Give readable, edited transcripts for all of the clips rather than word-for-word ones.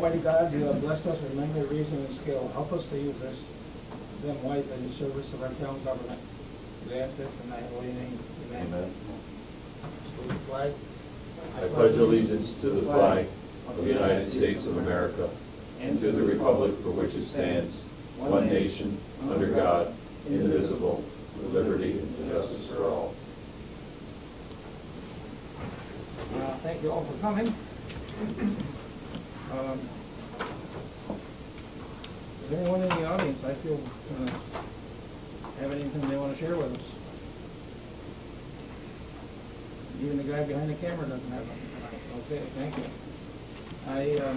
Almighty God, you have blessed us with memory, reason, and skill. Help us to use them wisely in the service of our town government. We ask this in thy holy name. Amen. Amen. Salute the flag. I pledge allegiance to the flag of the United States of America and to the republic for which it stands, one nation, under God, indivisible, with liberty and justice for all. Thank you all for coming. Is anyone in the audience, I feel, have anything they want to share with us? Even the guy behind the camera doesn't have anything tonight. Okay, thank you. I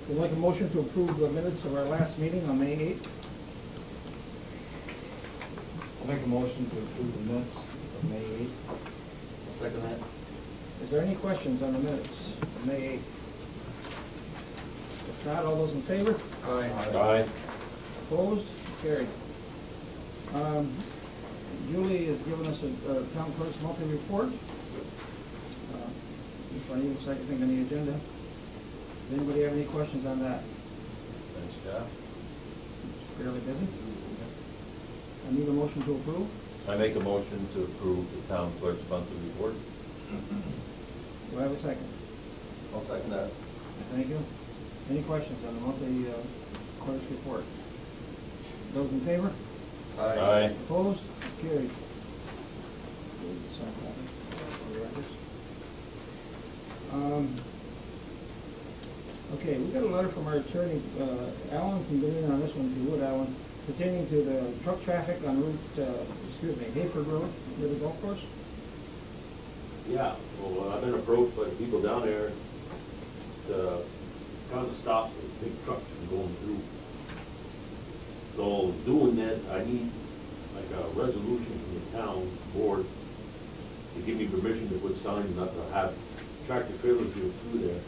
would like a motion to approve the minutes of our last meeting on May 8th. I'll make a motion to approve the minutes of May 8th. I'll second that. Is there any questions on the minutes of May 8th? If not, all those in favor? Aye. Opposed? Carried. Julie has given us a town clerk's monthly report. If I need a second thing on the agenda. Does anybody have any questions on that? Thanks, Jeff. Fairly busy. I need a motion to approve. I make a motion to approve the town clerk's monthly report. Do I have a second? I'll second that. Thank you. Any questions on the monthly clerk's report? Those in favor? Aye. Opposed? Carried. Okay, we got a letter from our attorney, Alan, can get in on this one if you would, Alan, pertaining to the truck traffic on Route, Hayford Road near the golf course. Yeah, well, I've been approached by the people down there to kind of stop the big trucks from going through. So doing this, I need like a resolution from the town board to give me permission to put signs not to have tractor trailers go through there.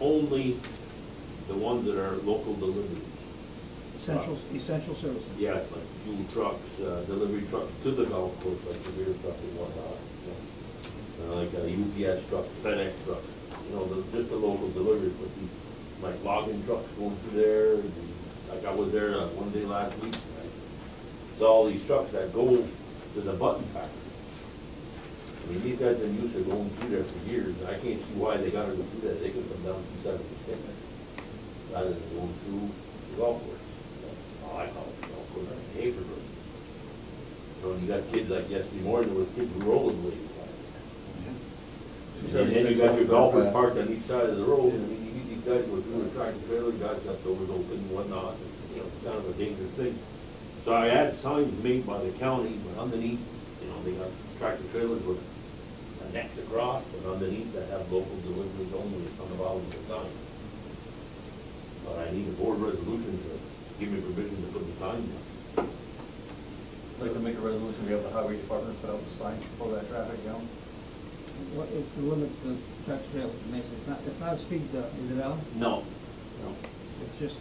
Only the ones that are local deliveries. Essential services. Yes, like fuel trucks, delivery trucks to the golf course, like the beer truck and whatnot. Like a UPS truck, FedEx truck, just the local deliveries, but these, like logging trucks going through there, like I was there one day last week, and I saw all these trucks that go to the button factory. I mean, these guys have been used to going through there for years, and I can't see why they gotta go through that. They could come down 276 rather than going through the golf course. I call it the golf course, Hayford Road. You got kids like yesterday morning, there were kids rollerblading. And then you got your golfers parked on each side of the road, and these guys were through the tractor trailer, guys got doors open and whatnot, and, it's kind of a dangerous thing. So I had signs made by the county, but underneath, they got tractor trailers with necks across, but underneath that have local deliveries only on the bottom of the sign. But I need a board resolution to give me permission to put the sign in. I'd like to make a resolution, we have the highway department put out the signs to slow that traffic down. What is the limit to tractor trailers? It's not a speed, is it, Alan? No. It's just,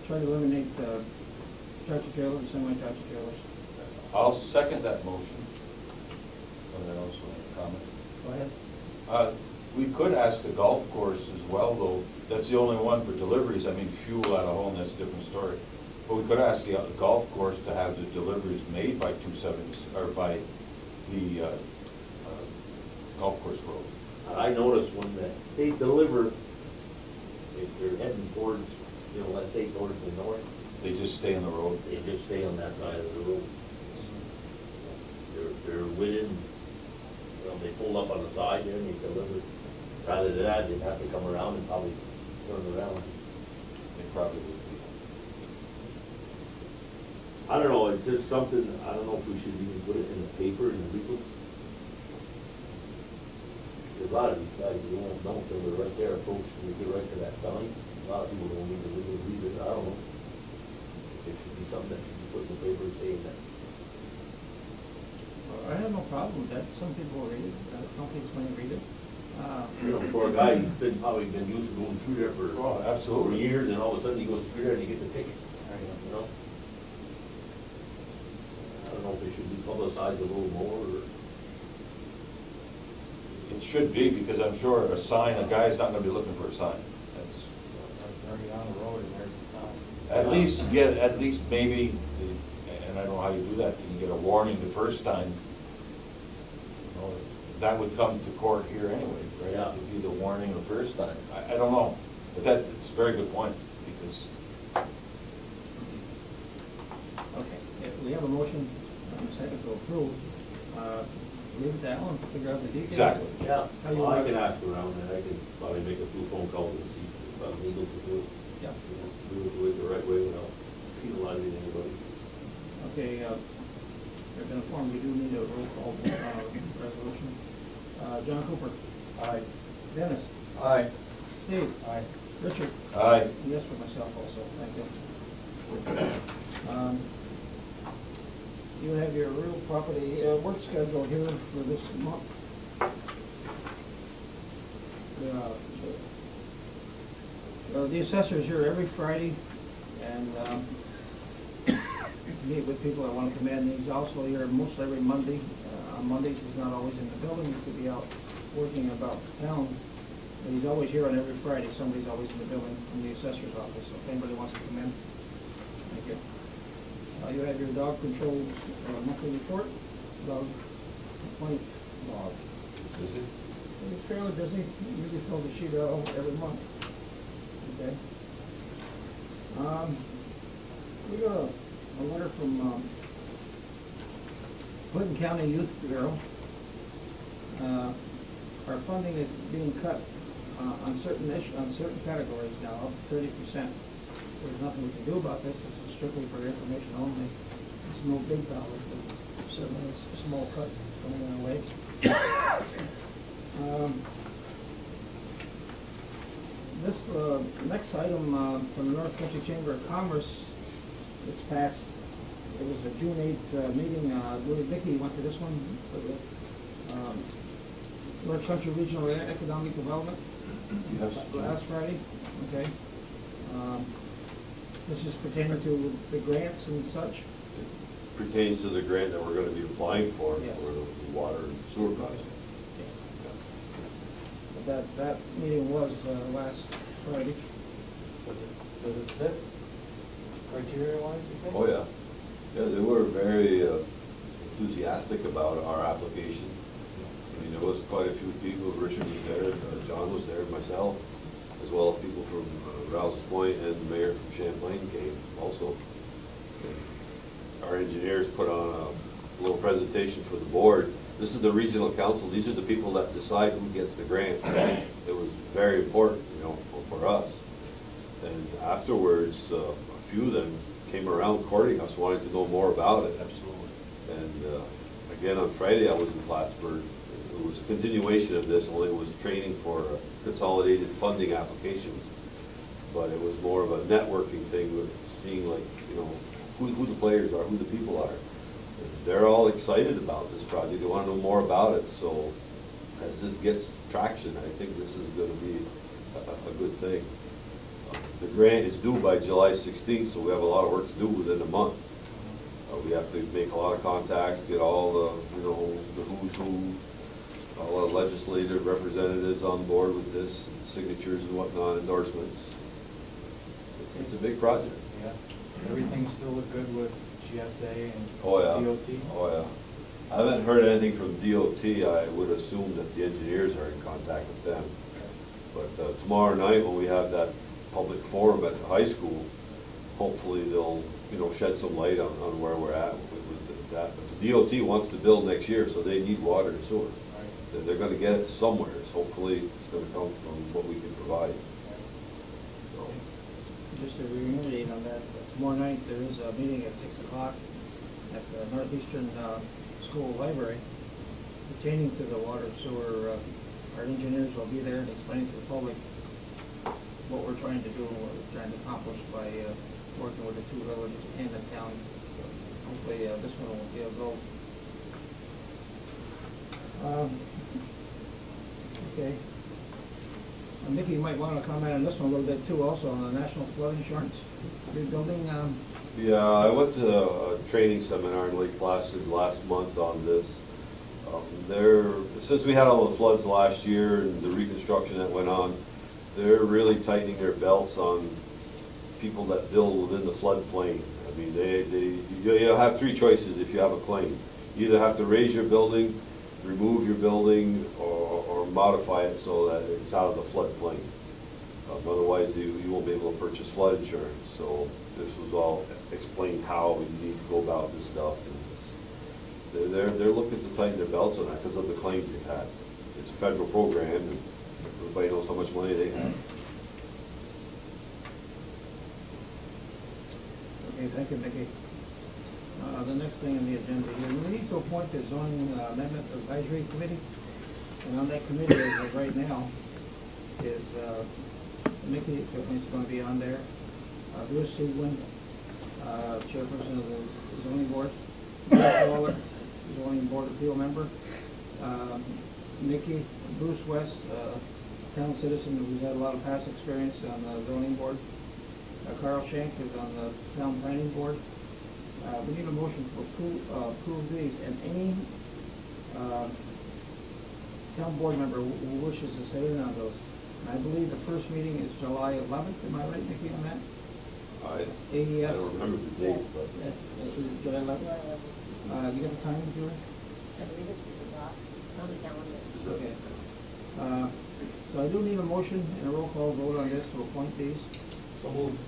try to eliminate, tractor trailers, semi-tractor trailers. I'll second that motion. And then also a comment. Go ahead. We could ask the golf course as well, though. That's the only one for deliveries. I mean, fuel at a home, that's a different story. But we could ask the golf course to have the deliveries made by 270, or by the golf course road. I noticed when they deliver, if they're heading towards, let's say towards the north, They just stay on the road. they just stay on that side of the road. They're within, they pull up on the side there and they deliver. Rather than that, they'd have to come around and probably turn around. They probably would be. I don't know, it's just something, I don't know if we should even put it in the paper, in the legal. A lot of these guys, they won't know until they're right there, approach, and they get right to that sign. A lot of people don't need to read it, I don't know. It should be something that should be put in the paper saying that. I have no problem with that. Some people read it, companies may read it. For a guy who's probably been used to going through there for Absolutely. years, and all of a sudden he goes through there and he gets a ticket, I don't know if it should be publicized a little more, or. It should be, because I'm sure a sign, a guy's not gonna be looking for a sign. That's, It's already on the road and there's the sign. at least maybe, and I don't know how you do that, you can get a warning the first time. You know, that would come to court here anyway, right? Yeah. It'd be the warning the first time. I don't know, but it's a very good point, because Okay, we have a motion, and a second to approve. Leave it to Alan, figure out the details. Exactly. Yeah, How you well, I want can it? ask around, and I can probably make a few phone calls and see if I'm legal to do it. Yeah. You know, do it the right way without penalizing anybody. Okay, you're gonna form, we do need a roll call, resolution. John Cooper. Aye. Dennis. Aye. Steve. Aye. Richard. Aye. Yes for myself also, thank you. You have your real property work schedule here for this month. The assessor's here every Friday, and meet with people that want to come in. He's also here most every Monday. On Mondays, he's not always in the building, he could be out working about town. But he's always here on every Friday, somebody's always in the building from the assessor's office, so if anybody wants to come in, thank you. You have your dog control monthly report, dog complaint log. Is it? It's fairly busy, usually fill the sheet out every month. Okay. We got a letter from Clinton County Youth Bureau. Our funding is being cut on certain categories now, up to 30%. There's nothing we can do about this, this is strictly for information only. It's no big dollars, but certainly it's a small cut coming our way. This next item from the North Country Chamber of Commerce, it's passed, it was a June 8th meeting, Vicky went to this one, for the North Country Regional Economic Development. Yes. Last Friday, okay. This is pertaining to the grants and such. Pertains to the grant that we're gonna be applying for, Yes. for the water and sewer project. That meeting was last Friday. Does it fit criteria-wise, you think? Oh, yeah. Yeah, they were very enthusiastic about our application. I mean, there was quite a few people, Richard was there, John was there, myself, as well as people from Rabies Point, and the mayor from Champlain came also. And our engineers put on a little presentation for the board. This is the regional council, these are the people that decide who gets the grant. It was very important, you know, for us. And afterwards, a few of them came around courting us, wanting to know more about it. Absolutely. And again, on Friday, I was in Plattsburgh. It was a continuation of this, only it was training for consolidated funding applications. But it was more of a networking thing with seeing, like, you know, who the players are, who the people are. They're all excited about this project, they want to know more about it, so as this gets traction, I think this is going to be a good thing. The grant is due by July 16th, so we have a lot of work to do within a month. We have to make a lot of contacts, get all the, you know, the who's who, all the legislative representatives on board with this, signatures and whatnot, endorsements. It's a big project. Yeah. Everything still look good with GSA and Oh, yeah. DOT? Oh, yeah. I haven't heard anything from DOT. I would assume that the engineers are in contact with them. But tomorrow night, when we have that public forum at the high school, hopefully they'll, you know, shed some light on where we're at with that. But the DOT wants to build next year, so they need water and sewer. Right. They're gonna get it somewhere. So hopefully it's gonna come from what we can provide. So, Just to reiterate on that, tomorrow night, there is a meeting at 6 o'clock at the Northeastern School Library pertaining to the water and sewer. Our engineers will be there and explaining to the public what we're trying to do, what we're trying to accomplish by working with the two villages and the town. Hopefully, this one will be a go. Okay. Nikki, you might want to comment on this one a little bit too, also on the National Flood Insurance rebuilding. yeah, I went to a training seminar in Lake Placid last month on this. Since we had all the floods last year and the reconstruction that went on, they're really tightening their belts on people that build within the floodplain. I mean, you have three choices if you have a claim. You either have to raise your building, remove your building, or modify it so that it's out of the floodplain. Otherwise, you won't be able to purchase flood insurance. So this was all explained how you need to go about this stuff. And they're looking to tighten their belts on that because of the claims they've had. It's a federal program, and everybody knows how much money they have. Okay, thank you, Mickey. The next thing on the agenda here, we need to appoint the zoning amendment advisory committee. And on that committee, as of right now, is Mickey certainly is going to be on there. Bruce Seawind, chairperson of the zoning board. Bruce Waller, zoning board appeal member. Mickey, Bruce West, town citizen who's had a lot of past experience on the zoning board. Carl Shank is on the town planning board. We need a motion to approve these, and any town board member who wishes to sit in on those. And I believe the first meeting is July 11th, am I right, Nikki, on that? I AES? don't remember the date, but. Yes, this is July 11th. You got the time, Julie? I believe it's 6 o'clock. It's on the calendar. Okay. So I do need a motion and a roll call vote on this to appoint these. So moved.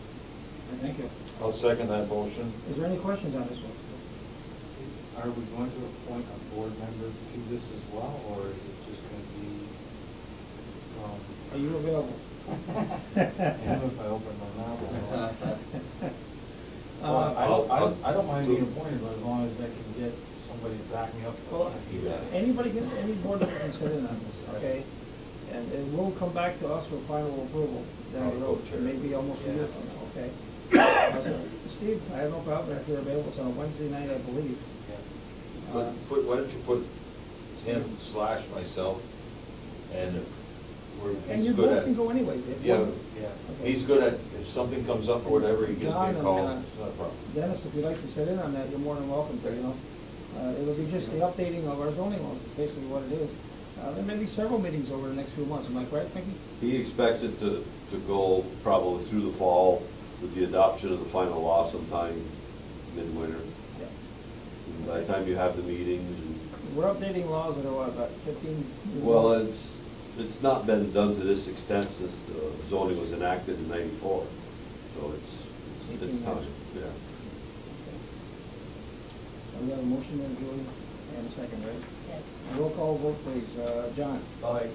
Thank you. I'll second that motion. Is there any questions on this one? Are we going to appoint a board member to this as well, or is it just going to be, Are you available? and if I open my mouth? Uh, I don't mind being appointed, but as long as I can get somebody to back me up. Well, any board member can sit in on this, okay? And it will come back to us for final approval down the road, maybe almost a year from now, okay? Steve, I have no problem if you're available, it's on a Wednesday night, I believe. Why don't you put him / myself, and And he's you good both at. can go anyways. If Yeah, one- Yeah. okay. he's good at, if something comes up or whatever, he gives me John a and, call, it's not a problem. Dennis, if you'd like to sit in on that, you're more than welcome to, you know. It'll be just the updating of our zoning laws, is basically what it is. There may be several meetings over the next few months, am I correct, Mickey? He expects it to go probably through the fall with the adoption of the final law sometime midwinter. Yeah. And by the time you have the meetings and, We're updating laws that are what, about 15 years well, old? it's not been done to this extent since the zoning was enacted in '94. So it's 18 time, years. yeah. So we have a motion then, Julie, and a second, right? Yes. Roll call vote, please. John? Aye.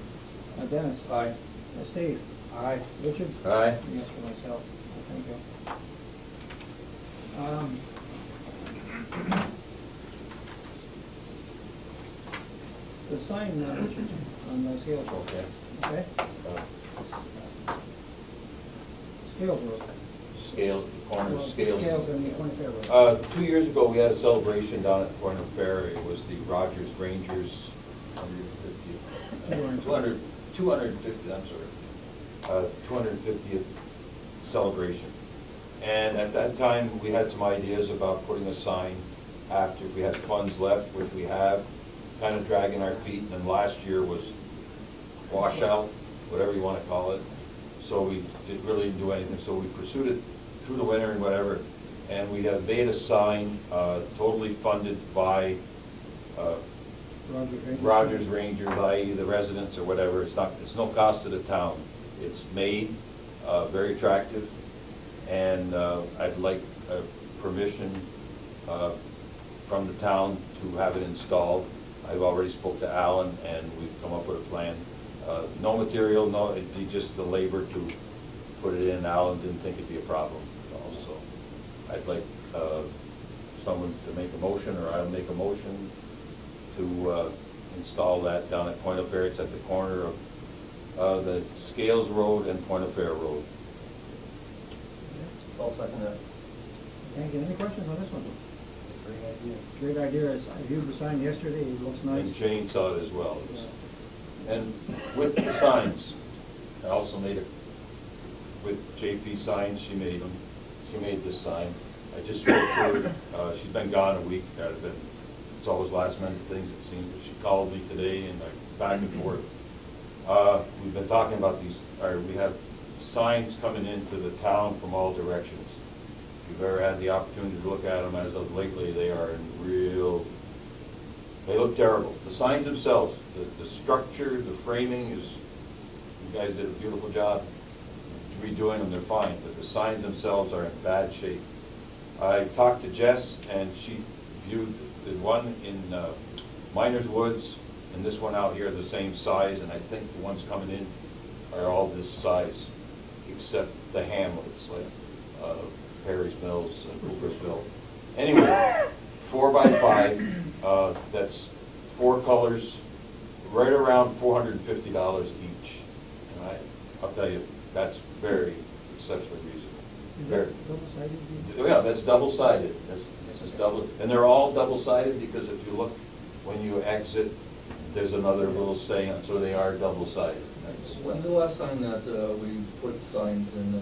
Dennis? Aye. Steve? Aye. Richard? Aye. Yes, for myself. Thank you. The sign, Richard, on the scales. Okay. Okay? Uh, Scales Road. Scale, corner Well, scales. Scales in the Point Fair Road. 2 years ago, we had a celebration down at Corner Fair. It was the Rogers Rangers 250th celebration. And at that time, we had some ideas about putting a sign after we had funds left, which we have, kind of dragging our feet. And then last year was washout, whatever you want to call it. So we really didn't do anything. So we pursued it through the winter and whatever. And we have made a sign totally funded by Rogers Rangers, i.e. the residents or whatever. It's no cost to the town. It's made, very attractive, and I'd like permission from the town to have it installed. I've already spoke to Alan, and we've come up with a plan. No material, it'd be just the labor to put it in. Alan didn't think it'd be a problem. So I'd like someone to make a motion, or I'll make a motion to install that down at Point of Fair. It's at the corner of the Scales Road and Point of Fair Road. I'll second that. Thank you. Any questions on this one? Great idea. Great idea. I viewed the sign yesterday. It looks And nice. Jane saw it as well. Yeah. And with the signs, I also made it, with JP Signs, she made them. She made this sign. I just spoke to her, she's been gone a week, It's always last minute things, it seems, but she called me today and back and forth. We've been talking about these, we have signs coming into the town from all directions. If you've ever had the opportunity to look at them as of lately, they are in they look terrible. The signs themselves, the structure, the framing is, you guys did a beautiful job redoing them, they're fine, but the signs themselves are in bad shape. I talked to Jess, and she viewed the one in Miners Woods and this one out here are the same size, and I think the ones coming in are all this size, except the hamlets, like Perry's Mills and Coopersville. Anyway, 4x5, that's 4 colors, right around $450 each. And I'll tell you, that's very exceptionally reasonable. Is Very. that double-sided? Oh, yeah, that's double-sided. This is double, and they're all double-sided because if you look, when you exit, there's another little saying, so they are double-sided. When's the last time that we put signs in the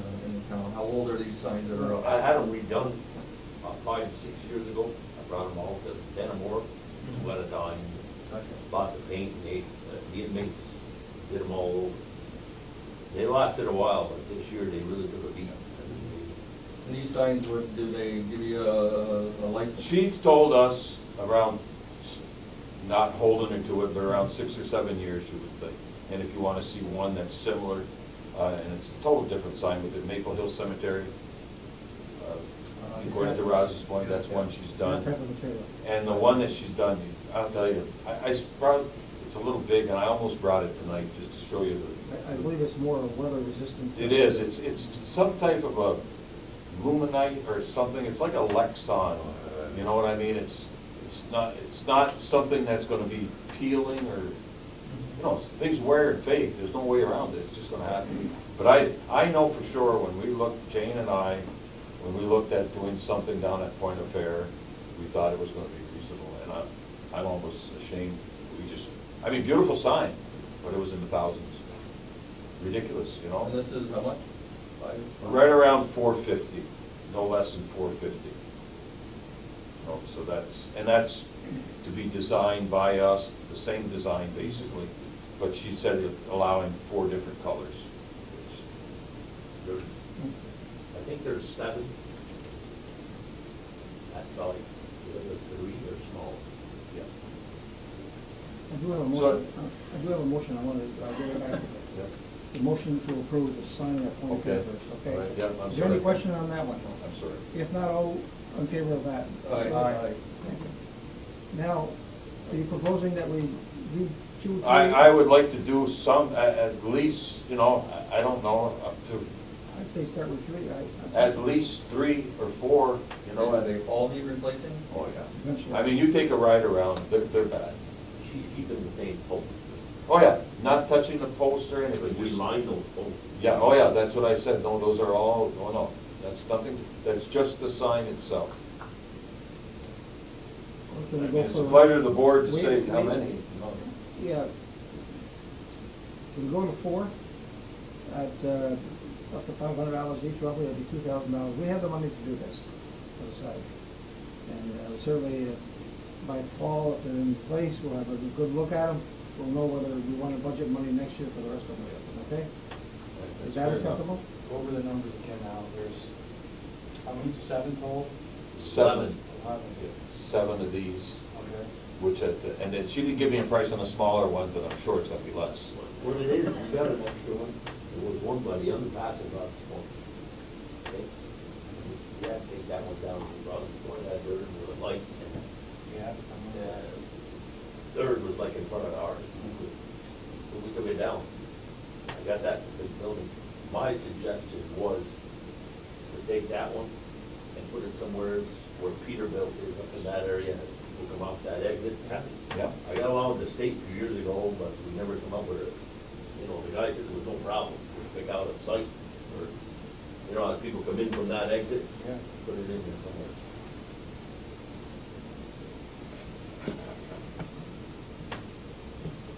town? How old are these signs that are up? I had them redone about 5 to 6 years ago. I brought them all to Denimore, wet a dime, bought the paint, and the inmates did them all over. They lasted a while, but this year they really took a beat. And these signs, do they give you a light? She's told us around, not holding her to it, but around 6 or 7 years, she would think. And if you want to see one that's similar, and it's a total different sign with the Maple Hill Cemetery, according to Rose's Point, that's one she's done. That type of material. And the one that she's done, I'll tell you, it's a little big, and I almost brought it tonight just to show you I believe it's more weather resistant. It is, it's some type of a luminite or something, it's like a Lexon, you know what I mean? It's not something that's gonna be peeling or, you know, things wear and fade, there's no way around it, it's just gonna happen. But I know for sure when we looked, Jane and I, when we looked at doing something down at Point of Fair, we thought it was gonna be reasonable, and I'm almost ashamed, I mean, beautiful sign, but it was in the thousands. Ridiculous, you know? And this is how much? Right around $450, no less than $450. Oh, so that's to be designed by us, the same design basically, but she said allowing 4 different colors. I think there's 7. That's all. The other 3 are small. Yeah. I do have a motion, I want to get it back. Yeah. The motion to approve the signing of Point of Fair Okay. first, All okay? right, yeah, I'm Is there any sorry. question on that one? I'm sorry. If not, all in favor of that? Aye. Thank you. Now, are you proposing that we do 2, 3? I would like to do some, at least, you know, I don't know, up to, I'd say start with 3. at least 3 or 4, you know. Do they all need replacing? Oh, yeah. Eventually. I mean, you take a ride around, they're bad. She's keeping the same post. Oh, yeah, not touching the post or anything. But we just- line those posts. Yeah, oh, yeah, that's what I said, no, those are all, oh, no, that's nothing, that's just the sign itself. Or can we I go mean, it's a for- pleasure to the board to Wait, say how wait. many, you know. Yeah. Can we go to 4 at up to $500 each, roughly, that'd be $2,000. We have the money to do this, put aside. And certainly, by fall, if they're in place, we'll have a good look at them. We'll know whether we want to budget money next year for the rest of them, okay? Is that acceptable? Go over the numbers again now. There's, how many, 7 total? 7. 11. 7 of these, Okay. which and then she didn't give me a price on the smaller one, but I'm sure it's gonna be less. What it is, we got an extra one. There was one by the underpass in Robbins Point. Okay? You have to take that one down to Robbins Point, that dirt with a light. Yeah. Third was like in front of ours. We took it down. I got that big building. My suggestion was to take that one and put it somewhere where Peterbilt is, up in that area, we'll come off that exit. Yeah. I got along with the state a few years ago, but we never come up with it. You know, the guy said there was no problem, just pick out a site, or, you know, as people come in from that exit, Yeah. put it in there somewhere.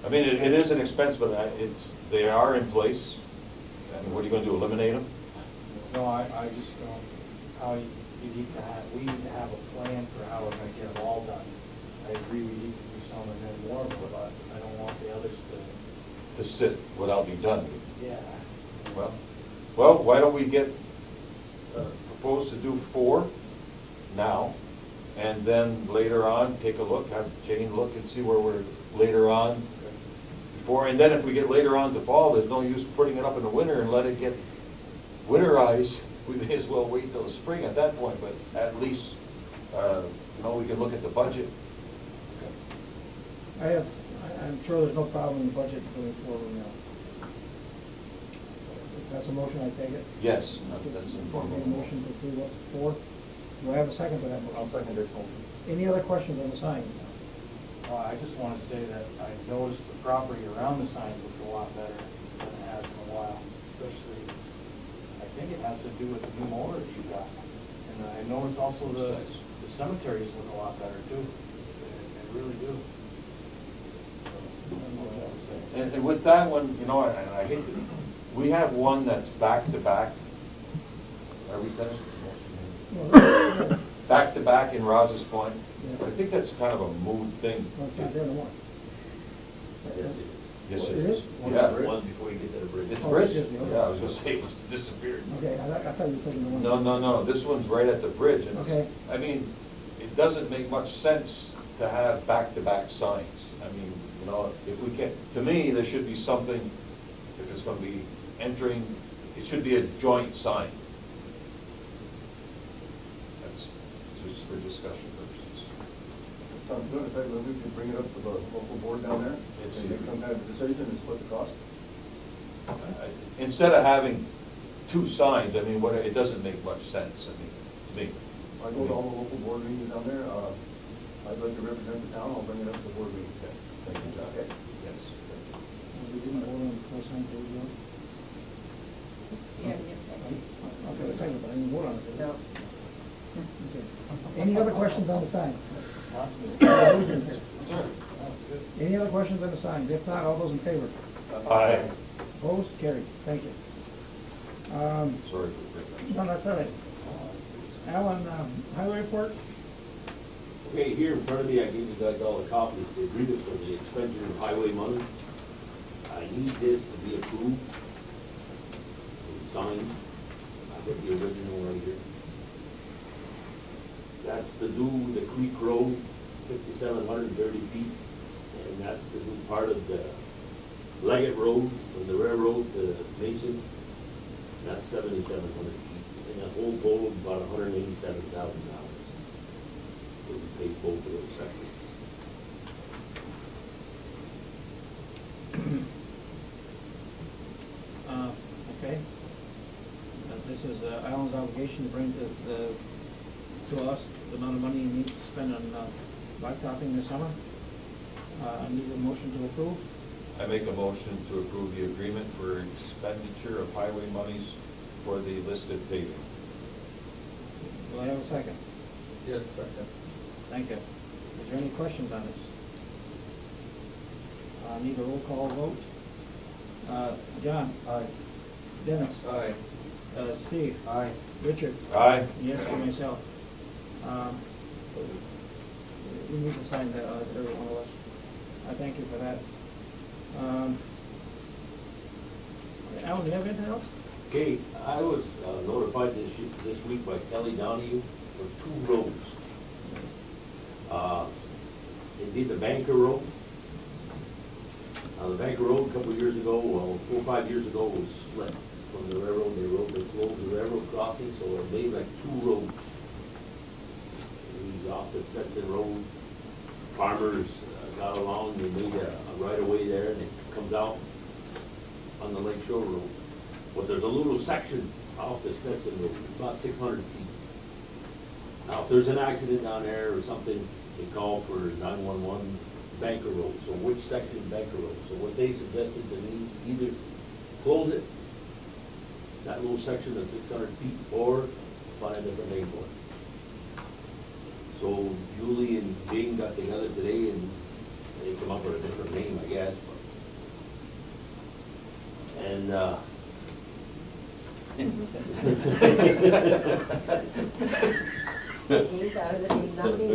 I mean, it is an expense, but they are in place. I mean, what are you gonna do, eliminate them? No, I just don't, how you need to have, we need to have a plan for how we're gonna get them all done. I agree to sit without being done. Yeah. Well, why don't we propose to do 4 now, and then later on, take a look, have Jane look and see where we're later on before, and then if we get later on to fall, there's no use putting it up in the winter and let it get winterized. We may as well wait till the spring at that point, but at least, we can look at the budget. I'm sure there's no problem in the budget going forward now. That's a motion, I take it? Yes, that's Make a important. motion to approve up to 4. Do I have a second to that motion? I'll second this one. Any other questions on the sign? I just want to say that I noticed the property around the signs looks a lot better than it has in a while, especially, I think it has to do with the new mower that you got. And I noticed also the cemeteries look a lot better too. They really do. So, that's all I have to say. And with that one, I hate to, we have one that's back to back. Are we finished? Back to back in Rogers Point. Yes. I think that's kind of a mood thing. No, it's not there no more. Yes, It is? Yeah. One before you get to the bridge. It's Oh, bridge? excuse me, okay. Yeah, I was gonna say it was disappeared. Okay, I thought you were taking the one. No, this one's right at the bridge. And Okay. I mean, it doesn't make much sense to have back-to-back signs. I mean, if we can, to me, there should be something, if it's gonna be entering, it should be a joint sign. That's just for discussion purposes. Sounds good. In fact, maybe we can bring it up to the local board down there and make some kind of decision and split the cost. Instead of having 2 signs, I mean, it doesn't make much sense, I mean, to me. I go to all the local board meetings down there. I'd like to represent the town. I'll bring it up to the board meeting. Thank you, John. Okay. Yes. We didn't vote on the first sign, did we? Yeah, we have a second. Okay, the second, but I didn't vote on it. did I? No. Okay. Any other questions on the signs? Awesome. Any other questions on the signs? If not, all those in favor? Aye. Opposed? Carried. Thank you. Sorry for breaking. No, that's all right. Alan, highway report? Okay, here in front of me, I gave you guys all the copies, the agreement for the expenditure of highway money. I need this to be approved and signed. I've got the original right here. That's to do the Creek Road, 5,730 feet, and that's to do part of the Leggett Road from the railroad to Mason. That's 7,700 feet, and the whole total of about $187,000. So we paid both of those sections. Okay. This is Alan's obligation to bring to us the amount of money he needs to spend on blacktopping this summer. I need a motion to approve. I make a motion to approve the agreement for expenditure of highway monies for the listed paving. Do I have a second? Yes, second. Thank you. Is there any questions on this? Need a roll call vote. John? Aye. Dennis? Aye. Steve? Aye. Richard? Aye. Yes, for myself. We need to sign that, every one of us. I thank you for that. Alan, do you have anything else? Okay, I was notified this week by Kelly Donahue for 2 roads. They did the Banker Road. The Banker Road a couple of years ago, 4 or 5 years ago, was split from the railroad. They closed the railroad crossing, so it made like 2 roads. These off the Stetson Road, farmers got along, they made a right-of-way there, and it comes out on the Lake Shore Road. But there's a little section off the Stetson Road, about 600 feet. Now, if there's an accident down there or something, they call for 911 Banker Road. So which section is Banker Road? So what they suggested to me, either close it, that little section of 600 feet, or find a different name for it. So Julie and Jane got together today and they come up with a different name, I guess. And He's out of the name, nothing.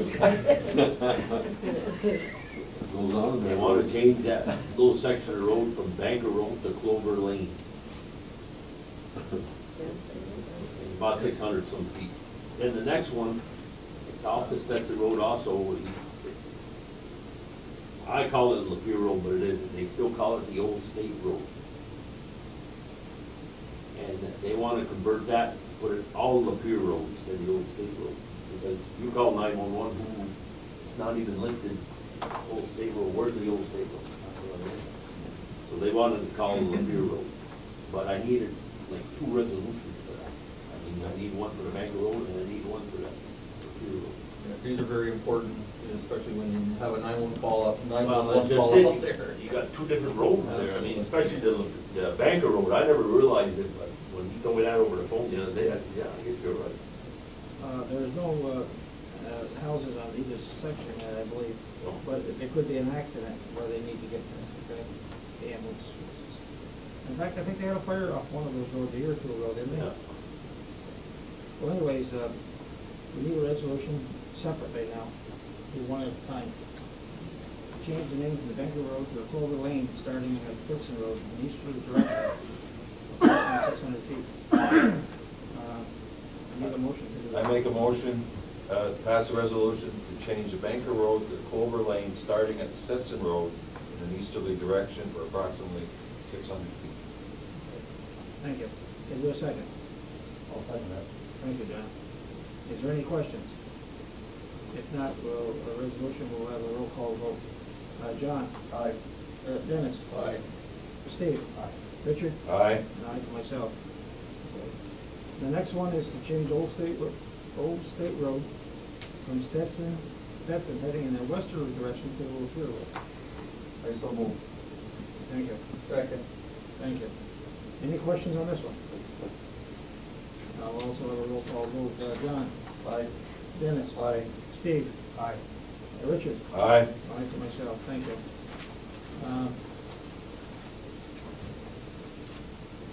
Goes on. They wanna change that little section of road from Banker Road to Clover Lane, about 600 some feet. Then the next one, it's off the Stetson Road also. I call it Lapeer Road, but it isn't. They still call it the Old State Road. And they wanna convert that, put it all Lapeer Road instead of the Old State Road. Because you call 911, it's not even listed Old State Road. Where's the Old State Road? So they wanted to call it Lapeer Road. But I needed like 2 resolutions for that. I mean, I need one for the Banker Road and I need one for the Lapeer Road. Yeah, these are very important, especially when you have a 911 call up, Well, 911 that's call just up it. there. You got 2 different roads there. I mean, especially the Banker Road. I never realized it, but when he told me that over the phone the other day, I said, yeah, I guess you're right. There's no houses on either section, I believe, No. but there could be an accident where they need to get the ambulance. In fact, I think they had a fire off one of those roads a year or 2 ago, didn't they? Yeah. Well, anyways, we need a resolution separately now, do one at a time. Change the name from the Banker Road to the Clover Lane, starting at Clifton Road, in easterly direction, approximately 600 feet. I need a motion to do that. I make a motion, to pass a resolution to change the Banker Road to Clover Lane, starting at the Stetson Road in an easterly direction for approximately 600 feet. Thank you. Is there a second? I'll second that. Thank you, John. Is there any questions? If not, a resolution will have a roll call vote. John? Aye. Dennis? Aye. Steve? Aye. Richard? Aye. And I for myself. The next one is to change Old State Road from Stetson heading in a westerly direction to the Lapeer Road. I so move. Thank you. Second. Thank you. Any questions on this one? I'll also have a roll call vote. John? Aye. Dennis? Aye. Steve? Aye. Richard? Aye. Aye for myself, thank you.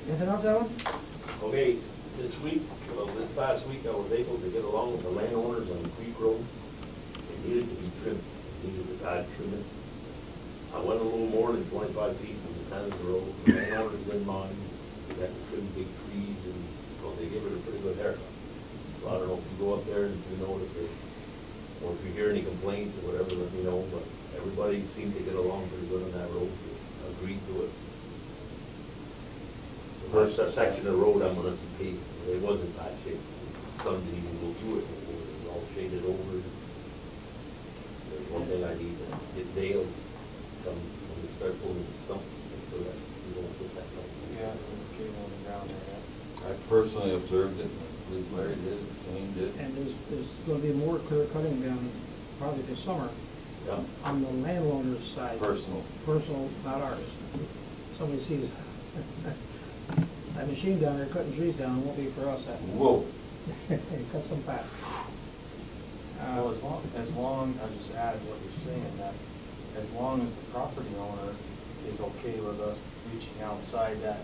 Anything else, Alan? Okay, this past week, I was able to get along with the landowners on Creek Road. It needed to be trimmed, it needed to add trimming. I went a little more than 25 feet from the center of the road. The landowners didn't mind. They had to trim big trees, and well, they gave it a pretty good haircut. So I don't know if you go up there and if you notice it, or if you hear any complaints or whatever, let me know. But everybody seemed to get along pretty good on that road, agreed to it. The first section of the road I'm gonna pave, it was in bad shape. The sun didn't even go through it, it was all shaded over. There's one thing I need to get Dale to come when we start pulling the stump, so that we don't get that. Yeah, there's a cable on the ground there, yeah. I personally observed it, I believe Larry did, Kane did. And there's gonna be more clear cutting down probably this summer Yeah. on the landowner's side. Personal. Personal, not ours. Somebody sees that machine down there cutting trees down, it won't be for us. Whoa. Cut some fat. Well, as long, I'll just add what you're saying, that as long as the property owner is okay with us reaching outside that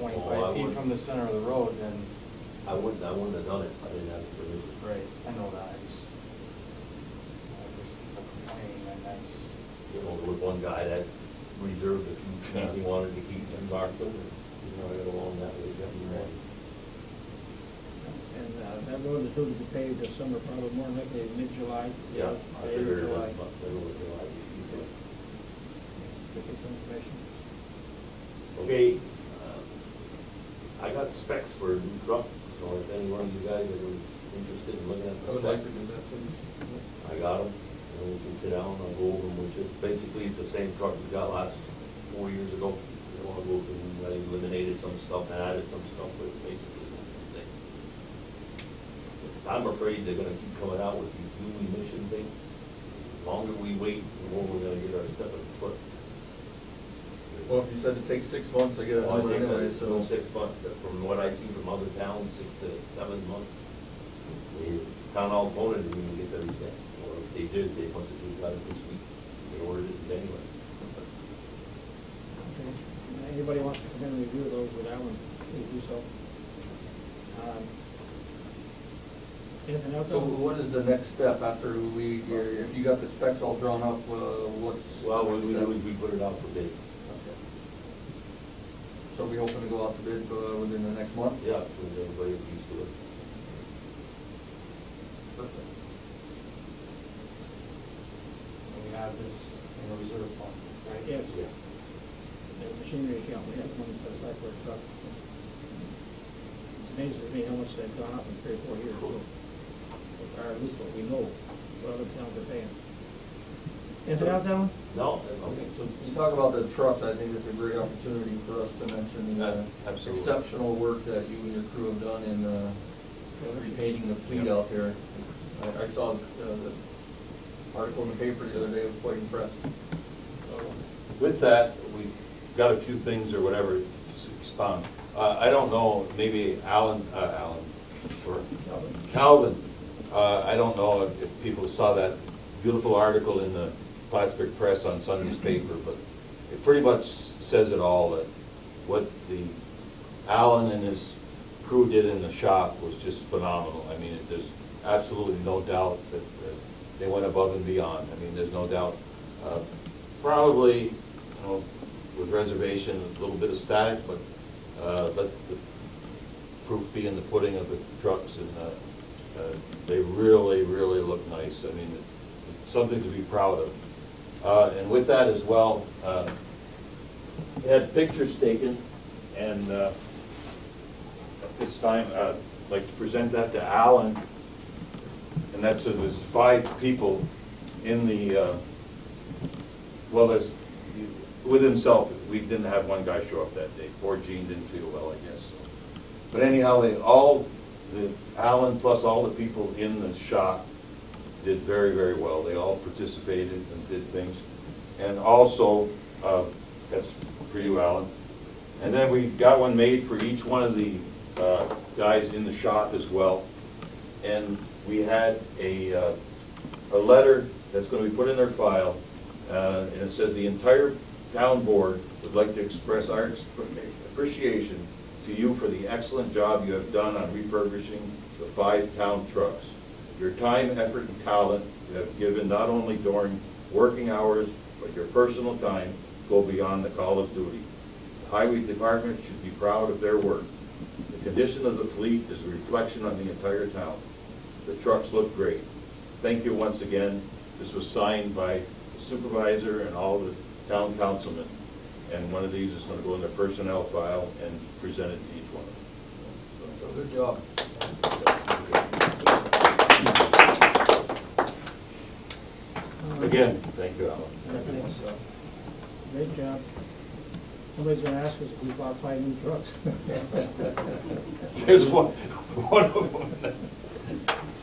Oh, I 25 feet would- from the center of the road, then, I wouldn't have done it if I didn't have the permission. right, I know that, I just, there's people complaining, and that's, You know, there was one guy that reserved a few trees he wanted to keep in Barton, and, you know, I got along that way, got me right. And that road is due to be paved this summer, probably more than likely mid-July. Yeah, I May or figured it July. was about middle of July. Get this information. Okay, I got specs for a new truck, so if any one of you guys are interested in looking at I the would like to specs, do that, please. I got them, and we can sit down and I'll go over them, which is basically it's the same truck we got last 4 years ago. I don't wanna go through, I eliminated some stuff and added some stuff, but it's basically the same thing. I'm afraid they're gonna keep coming out with these new emission things. The longer we wait, the more we're gonna get our step in the foot. Well, if you said it takes 6 months to get it Well, I done think anyway, it's so. 6 months, but from what I see from other towns, 6 to 7 months. The town hall opponent didn't even get everything, or if they did, they must have got it this week, they ordered it anyway. Okay. Anybody wants to come in and review those with Alan, please do so. Anything else? So what is the next step after if you got the specs all drawn up, what's? Well, the what we next do step? is we put it out for bid. Okay. So we hoping to go out to bid within the next month? Yeah, so everybody is used to it. Perfect. And we have this in a reserve fund, right? Yes. Yeah. The machinery account, we have money set aside for trucks. It's amazing to me how much they've gone up in 3 or 4 years, or at least what we know, what other towns are paying. Anything else, Alan? No, Okay, so you talk about the trucks, I think it's a great opportunity for us to mention the Absolutely. exceptional work that you and your crew have done in repainting the fleet out there. I saw the article in the paper the other day, I was quite impressed. With that, we got a few things or whatever to expound. I don't know, maybe Calvin, I don't know if people saw that beautiful article in the Plattsburgh Press on Sunday's paper, but it pretty much says it all, that what the Alan and his crew did in the shop was just phenomenal. I mean, there's absolutely no doubt that they went above and beyond. I mean, there's no doubt. Probably, with reservation, a little bit of static, but let the proof be in the pudding of the trucks, and they really, really look nice. I mean, it's something to be proud of. And with that as well, we had pictures taken, and at this time, I'd like to present that to Alan. And that's, there's 5 people in the, well, there's, with himself, we didn't have one guy show up that day. Poor Gene didn't feel well, I guess. But anyhow, Alan plus all the people in the shop did very, very well. They all participated and did things. And also, that's for you, Alan. And then we got one made for each one of the guys in the shop as well. And we had a letter that's going to be put in their file, and it says, the entire town board would like to express our appreciation to you for the excellent job you have done on refurbishing the 5 town trucks. Your time, effort, and talent you have given not only during working hours, but your personal time go beyond the call of duty. The highway department should be proud of their work. The condition of the fleet is a reflection on the entire town. The trucks look great. Thank you once again. This was signed by the supervisor and all the town councilmen. And one of these is going to go in the personnel file and present it to each one of them. So good job. Again, thank you, Alan. Great job. Somebody's gonna ask us if we bought 5 new trucks. There's one of them that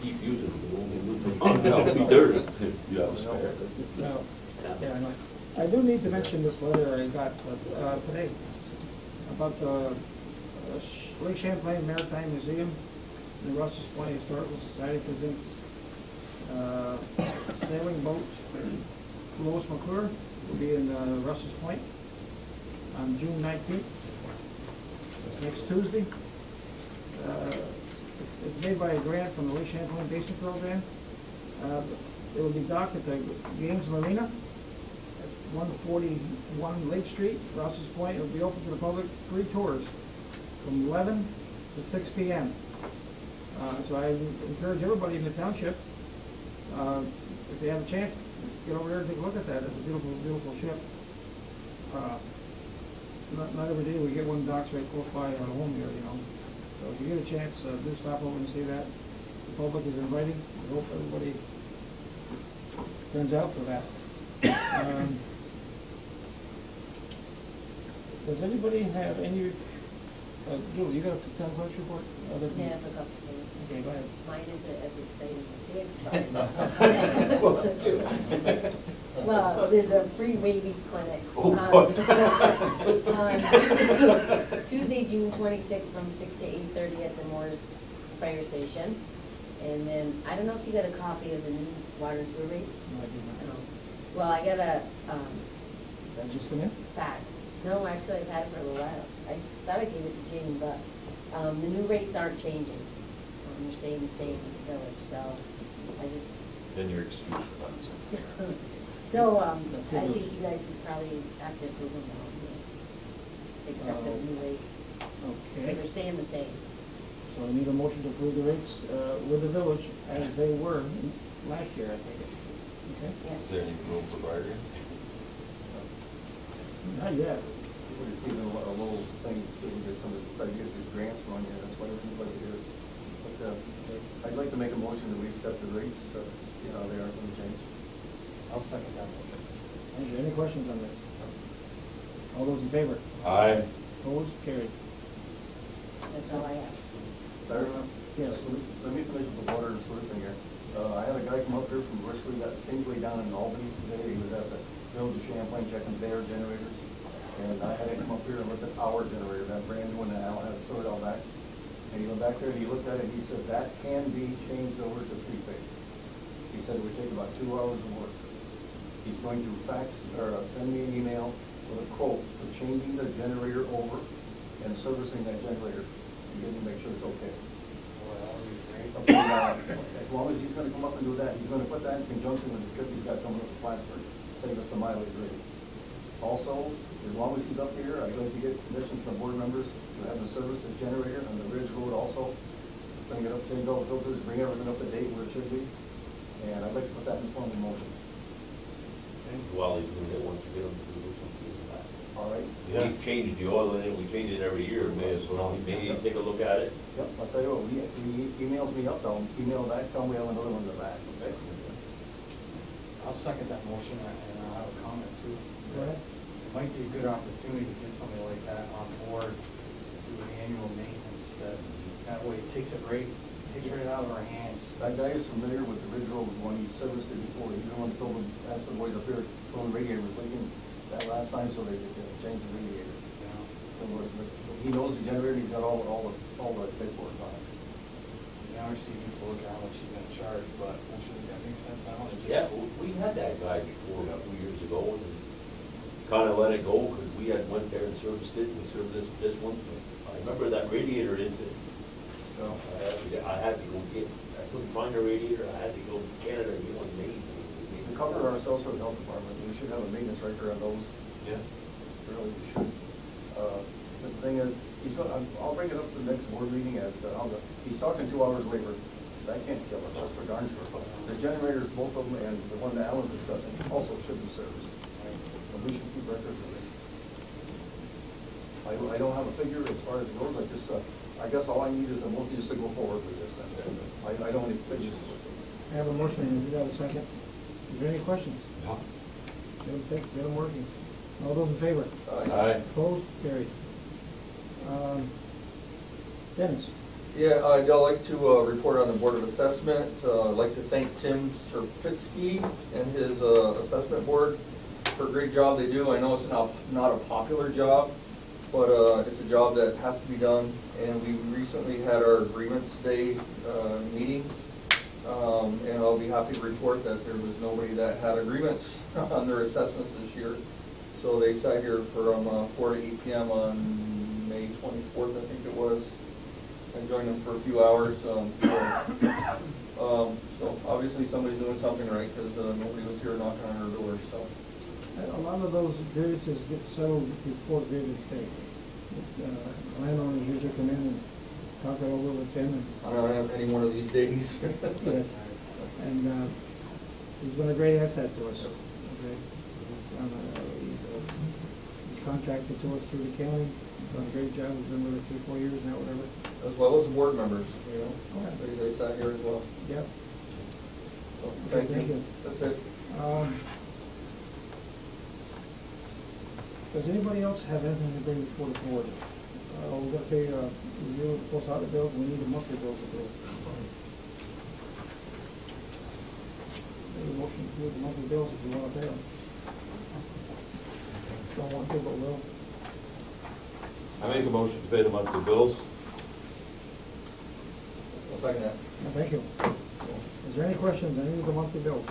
keep using it, it won't be moving. no, be dirty. You have a spare. No. Yeah, I know. I do need to mention this letter I got today about the Lake Champlain Maritime Museum. The Russell's Point Historical Society presents sailing boat. Lois McClure will be in Russell's Point on June 19th. That's next Tuesday. It's made by a grant from the Lake Champlain Basin Program. It will be docked at the Gaines Marina at 141 Lake Street, Russell's Point. It will be open to the public, free tours from 11 to 6 p.m. So I encourage everybody in the township, if they have a chance, get over there and take a look at that. It's a beautiful, beautiful ship. Not every day we get one docked right close by our home here, you know. So if you get a chance, do stop over and see that. The public is invited. I hope everybody turns out for that. Does anybody have any, Julie, you got a town clerk's report? Other than- Yeah, I have a couple things. Okay, go ahead. Mine isn't as exciting as the expired. Well, there's a free rabies clinic on Tuesday, June 26th from 6 to 8:30 at the Moore's Fire Station. And then, I don't know if you got a copy of the new water sewer rates? No, I did not know. Well, I got a That just come in? fax. No, actually, I've had it for a little while. I thought I gave it to Jane, but the new rates aren't changing. and they're staying the same in the village, so I just, Then you're excused for that. I think you guys would probably have to approve them all, except the new rates, so Okay, they're staying the same. so I need a motion to approve the rates with the village as they were last year, I think. Okay? Yeah. Is there any room for bargaining? Not yet. We're just keeping a little thing, that we get some, decided to get these grants going, yeah, that's why everything's like it is. But, I'd like to make a motion that we accept the rates, see how they are going to change. I'll second that motion. Thank you. Any questions on this? All those in favor? Aye. Opposed? Carried. That's all I have. Larry? Yes. Let me finish with the water and sewer thing here. I had a guy come up here from Bristol, got Kingsley down in Albany today, he was at the village of Champlain checking their generators. And I had him come up here and look at our generator, that brand new one that Al had sorted all back. And he went back there and he looked at it and he said, that can be changed over to three-phase. He said it would take about 2 hours of work. He's going to send me an email with a quote for changing the generator over and servicing that generator. And get to make sure it's okay. Well, that would be great. As long as he's gonna come up and do that, he's gonna put that in conjunction with the trip he's got coming up to Plattsburgh, save us some mileage rate. Also, as long as he's up here, I'd like to get permission from board members to have the service the generator on the Ridge Road also. Bring it up, change all the filters, bring everything up to date where it should be. And I'd like to put that in formal motion. Well, you can get, once you get them to do something like that. All right? Yeah. We've changed the oil in it, we change it every year, May as well. Maybe take a look at it. Yep, I'll tell you what, he emails me up, I'll email back, tell me we have another one in the back, okay? I'll second that motion, and I'll have a comment too. Go ahead. It might be a good opportunity to get somebody like that on board, do an annual maintenance, that way it takes it right out of our hands. That guy is familiar with the Ridge Road when he serviced it before. He's the one that told them, asked the boys up there, told the radiator was leaking that last time, so they changed the radiator. Yeah. So, but he knows the generator, he's got all the paperwork on it. Now we see people look at how much he's gonna charge, but don't you think that makes sense? I don't know, just. Yeah, we had that guy before, a few years ago, and kinda let it go, because we had went there and serviced it, and serviced this one. I remember that radiator incident. So, I had to go I couldn't find a radiator, I had to go to Canada and get one made. we cover ourselves for the health department, we should have a maintenance record on those. Yeah. Really, we should. The thing is, I'll bring it up to the next board meeting as, he's talking 2 hours labor. That can't kill us, that's for darn sure. The generators, both of them, and the one that Alan's discussing, also should be serviced. And we should keep records of this. I don't have a figure as far as it goes, I guess all I need is a motion just to go forward with this. I don't need pictures. I have a motion, and you got a second. Is there any questions? No. Get them fixed, get them working. All those in favor? Aye. Opposed? Carried. Dennis? Yeah, I'd like to report on the Board of Assessment. I'd like to thank Tim Serpitsky and his assessment board for a great job they do. I know it's not a popular job, but it's a job that has to be done. And we recently had our Agreements Day meeting, and I'll be happy to report that there was nobody that had agreements on their assessments this year. So they sat here from 4 to 8 p.m. on May 24th, I think it was. I joined them for a few hours. So obviously somebody's doing something right, because nobody was here knocking on our doors. So A lot of those grievances get settled before grievance day. Landowners usually come in and talk it over with Tim. I don't have any one of these days. Yes, and he's been a great asset to us. Okay. He's contracted to us through the county, done a great job, he's been with us 3-4 years now, whatever. As well as the board members, you know, Okay. they sat here as well. Yep. So, Okay, thank you. That's it. Does anybody else have anything to bring before the board? We're gonna pay, review of post audit bills, we need a monthly bills approved. Maybe a motion to approve the monthly bills if you wanna pay them. Don't want to, but will. I make a motion to pay the monthly bills. I'll second that. Thank you. Is there any questions on any of the monthly bills?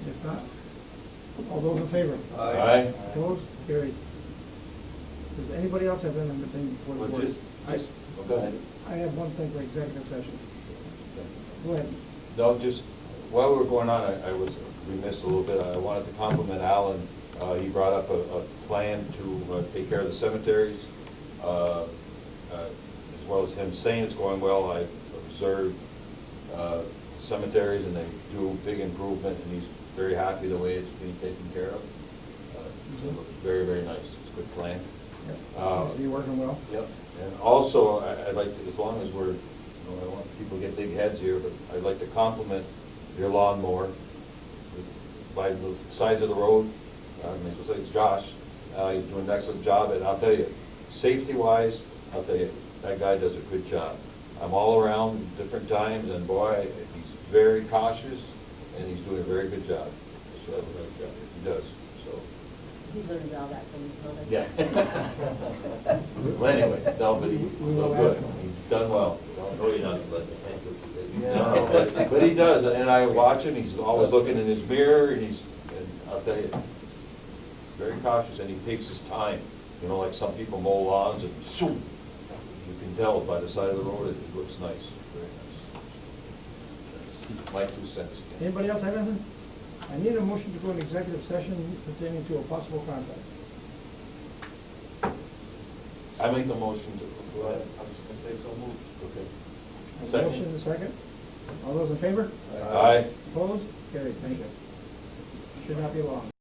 If not, all those in favor? Aye. Opposed? Carried. Does anybody else have anything before the board? Oh, go ahead. I have one thing for executive session. Go ahead. No, just, while we were going on, I was remiss a little bit. I wanted to compliment Alan. He brought up a plan to take care of the cemeteries, as well as him saying it's going well. I observed cemeteries, and they do big improvement, and he's very happy the way it's being taken care of. It looks very, very nice. It's a good plan. Yep. Seems to be working well. Yep, and also, I'd like to, as long as we're, I don't want people to get big heads here, but I'd like to compliment your lawnmower by the sides of the road. I may as well say it's Josh. He's doing an excellent job, and I'll tell you, safety-wise, I'll tell you, that guy does a good job. I'm all around different times, and boy, he's very cautious, and he's doing a very good job. So, he does, so. He learns all that from his mother. Yeah. Well, anyway, no, but he's good. He's done well. Oh, you're not letting the tank look good. No, but he does, and I watch him, he's always looking in his mirror, and I'll tell you, very cautious, and he takes his time. You know, like some people mow lawns, and shoom, you can tell by the side of the road, it looks nice, very nice. That's my 2 cents. Anybody else have anything? I need a motion to go into executive session pertaining to a possible contract. I make the motion to, go ahead. I was just gonna say so moved. Okay. A Second. motion and a second. All those in favor? Aye. Opposed? Carried, thank you. Should not be long.